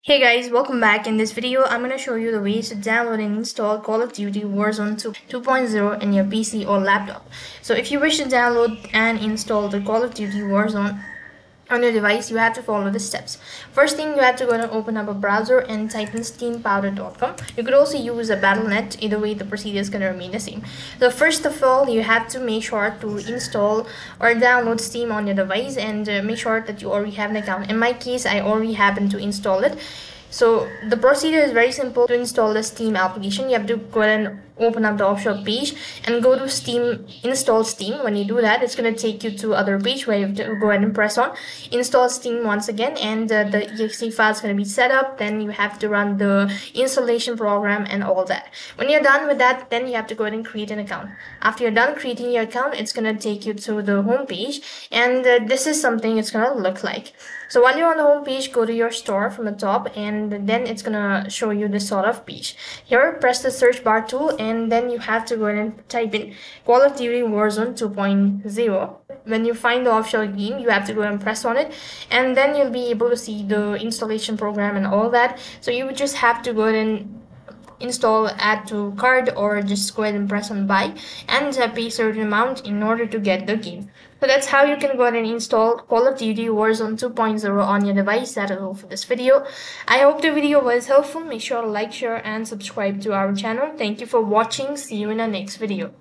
Hey guys, welcome back. In this video, I'm going to show you the ways to download and install Call of Duty Warzone 2.0 in your PC or laptop. So if you wish to download and install the Call of Duty Warzone on your device, you have to follow the steps. First thing, you have to go and open up a browser and type in steampowder.com. You could also use a Battle.net. Either way, the procedure is going to remain the same. So first of all, you have to make sure to install or download Steam on your device, and make sure that you already have an account. In my case, I already happen to install it. So the procedure is very simple. To install the Steam application, you have to go ahead and open up the official page and go to Steam, install Steam. When you do that, it's going to take you to other page where you have to go ahead and press on install Steam once again, and the exe file is going to be set up. Then you have to run the installation program and all that. When you're done with that, then you have to go ahead and create an account. After you're done creating your account, it's going to take you to the home page, and this is something it's going to look like. So while you're on the home page, go to your store from the top, and then it's gonna show you this sort of page. Here, press the search bar tool, and then you have to go ahead and type in Call of Duty Warzone 2.0. When you find the official game, you have to go and press on it, and then you'll be able to see the installation program and all that. So you would just have to go ahead and install add to cart, or just go ahead and press on buy and pay a certain amount in order to get the game. So that's how you can go ahead and install Call of Duty Warzone 2.0 on your device. That is all for this video. I hope the video was helpful. Make sure to like, share and subscribe to our channel. Thank you for watching. See you in the next video.